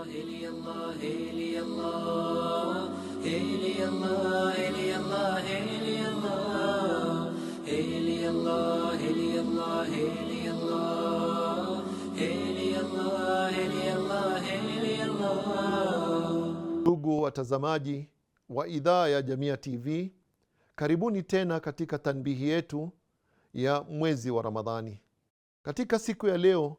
إلي الله إلي الله إلي الله إلي الله إلي الله إلي الله إلي الله إلي الله إلي الله إلي الله إلي الله. Ndugu watazamaji wa idhaa ya Jamia TV, karibuni tena katika tanbihi yetu ya mwezi wa Ramadhani. Katika siku ya leo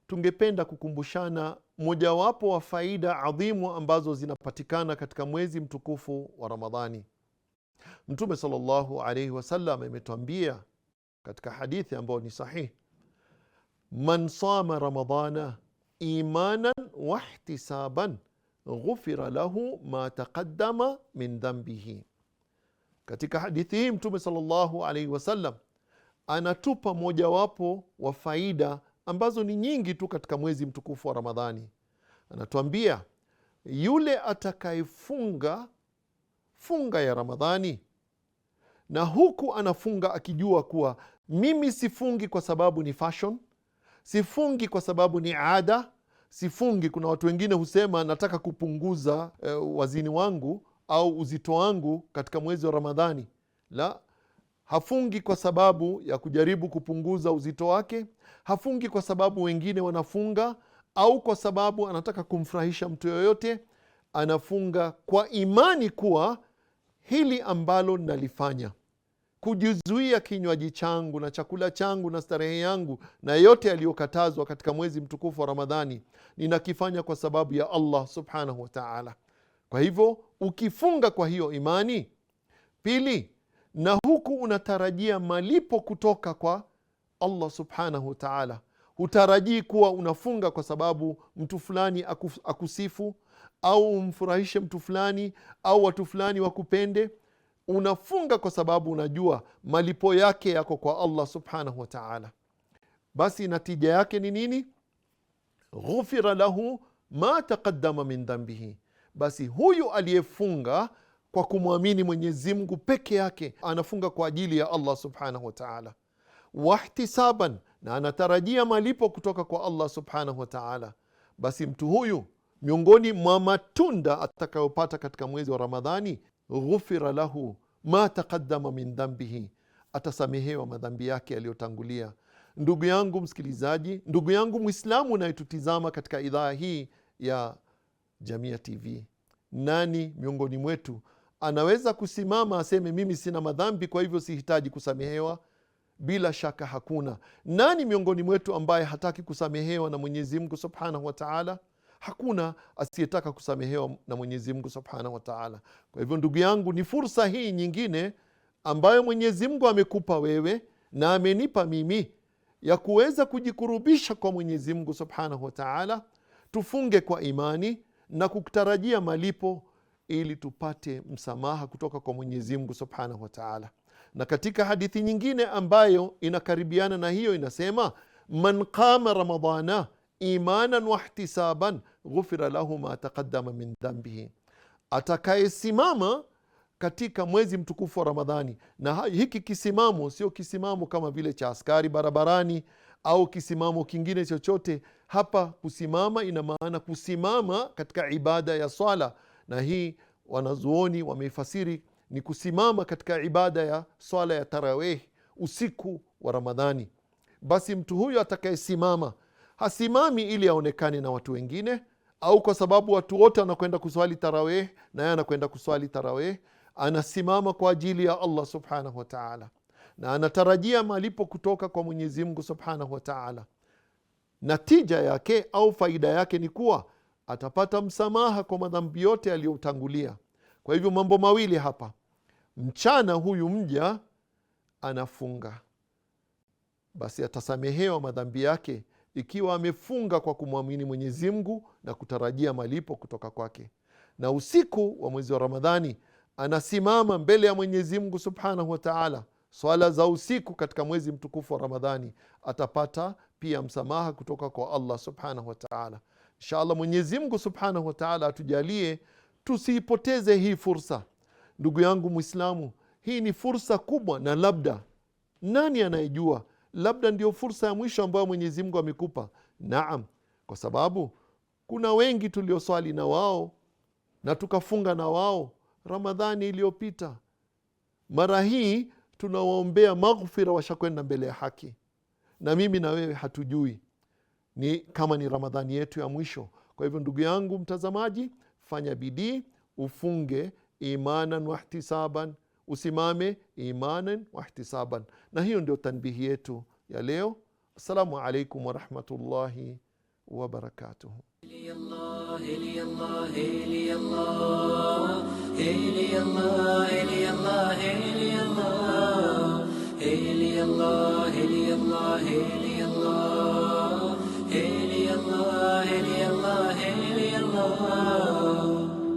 tungependa kukumbushana mojawapo wa faida adhimu ambazo zinapatikana katika mwezi mtukufu wa Ramadhani. Mtume sallallahu alaihi wasallam ametuambia katika hadithi ambayo ni sahihi, man sama ramadhana imanan wa ihtisaban ghufira lahu ma taqaddama min dhanbihi. Katika hadithi hii Mtume sallallahu alaihi wasallam anatupa mojawapo wa faida ambazo ni nyingi tu katika mwezi mtukufu wa Ramadhani. Anatuambia yule atakayefunga funga ya Ramadhani, na huku anafunga akijua kuwa mimi sifungi kwa sababu ni fashion, sifungi kwa sababu ni ada, sifungi. Kuna watu wengine husema nataka kupunguza wazini wangu au uzito wangu katika mwezi wa Ramadhani. La, hafungi kwa sababu ya kujaribu kupunguza uzito wake, hafungi kwa sababu wengine wanafunga au kwa sababu anataka kumfurahisha mtu yoyote. Anafunga kwa imani kuwa hili ambalo nalifanya, kujizuia kinywaji changu na chakula changu na starehe yangu na yote yaliyokatazwa katika mwezi mtukufu wa Ramadhani, ninakifanya kwa sababu ya Allah subhanahu wa ta'ala. Kwa hivyo ukifunga kwa hiyo imani, pili, na huku unatarajia malipo kutoka kwa Allah subhanahu wa ta'ala, hutarajii kuwa unafunga kwa sababu mtu fulani akusifu au umfurahishe mtu fulani au watu fulani wakupende. Unafunga kwa sababu unajua malipo yake yako kwa Allah subhanahu wa ta'ala. Basi natija yake ni nini? Ghufira lahu ma taqaddama min dhanbihi. Basi huyu aliyefunga kwa kumwamini Mwenyezi Mungu peke yake, anafunga kwa ajili ya Allah subhanahu wa ta'ala, wahtisaban, na anatarajia malipo kutoka kwa Allah subhanahu wa ta'ala, basi mtu huyu miongoni mwa matunda atakayopata katika mwezi wa Ramadhani, ghufira lahu ma taqaddama min dhanbihi, atasamehewa madhambi yake yaliyotangulia. Ndugu yangu msikilizaji, ndugu yangu Muislamu unayetutizama katika idhaa hii ya Jamia TV, nani miongoni mwetu anaweza kusimama aseme mimi sina madhambi kwa hivyo sihitaji kusamehewa? Bila shaka hakuna. Nani miongoni mwetu ambaye hataki kusamehewa na Mwenyezi Mungu subhanahu wa ta'ala? Hakuna asiyetaka kusamehewa na Mwenyezi Mungu subhanahu wa ta'ala. Kwa hivyo ndugu yangu, ni fursa hii nyingine ambayo Mwenyezi Mungu amekupa wewe na amenipa mimi ya kuweza kujikurubisha kwa Mwenyezi Mungu subhanahu wa ta'ala. Tufunge kwa imani na kutarajia malipo ili tupate msamaha kutoka kwa Mwenyezi Mungu subhanahu wa ta'ala. Na katika hadithi nyingine ambayo inakaribiana na hiyo inasema, man qama ramadhana imanan wa ihtisaban ghufira lahu ma taqaddama min dhanbihi. Atakayesimama katika mwezi mtukufu wa Ramadhani, na hiki kisimamo sio kisimamo kama vile cha askari barabarani au kisimamo kingine chochote. Hapa kusimama ina maana kusimama katika ibada ya swala, na hii wanazuoni wameifasiri ni kusimama katika ibada ya swala ya tarawih usiku wa Ramadhani. Basi mtu huyo atakayesimama, hasimami ili aonekane na watu wengine au kwa sababu watu wote wanakwenda kuswali tarawih na yeye anakwenda kuswali tarawih. Anasimama kwa ajili ya Allah subhanahu wa ta'ala, na anatarajia malipo kutoka kwa Mwenyezi Mungu subhanahu wa ta'ala. Natija yake au faida yake ni kuwa atapata msamaha kwa madhambi yote yaliyotangulia. Kwa hivyo mambo mawili hapa. Mchana huyu mja anafunga, basi atasamehewa madhambi yake ikiwa amefunga kwa kumwamini Mwenyezi Mungu na kutarajia malipo kutoka kwake. Na usiku wa mwezi wa Ramadhani anasimama mbele ya Mwenyezi Mungu subhanahu wa ta'ala, swala za usiku katika mwezi mtukufu wa Ramadhani, atapata pia msamaha kutoka kwa Allah subhanahu wa ta'ala. Inshallah Mwenyezi Mungu subhanahu wa ta'ala atujalie tusiipoteze hii fursa. Ndugu yangu Muislamu, hii ni fursa kubwa, na labda, nani anayejua, labda ndio fursa ya mwisho ambayo Mwenyezi Mungu amekupa. Naam, kwa sababu Kuna wengi tulioswali na wao na tukafunga na wao Ramadhani iliyopita. Mara hii tunawaombea maghfira, washakwenda mbele ya haki, na mimi na wewe hatujui ni kama ni Ramadhani yetu ya mwisho. Kwa hivyo ndugu yangu mtazamaji, fanya bidii ufunge imanan wa ihtisaban, usimame imanan wa ihtisaban. Na hiyo ndio tanbihi yetu ya leo. Assalamu alaikum wa rahmatullahi wa barakatuh. إلي الله إلي الله إلي الله إلي الله إلي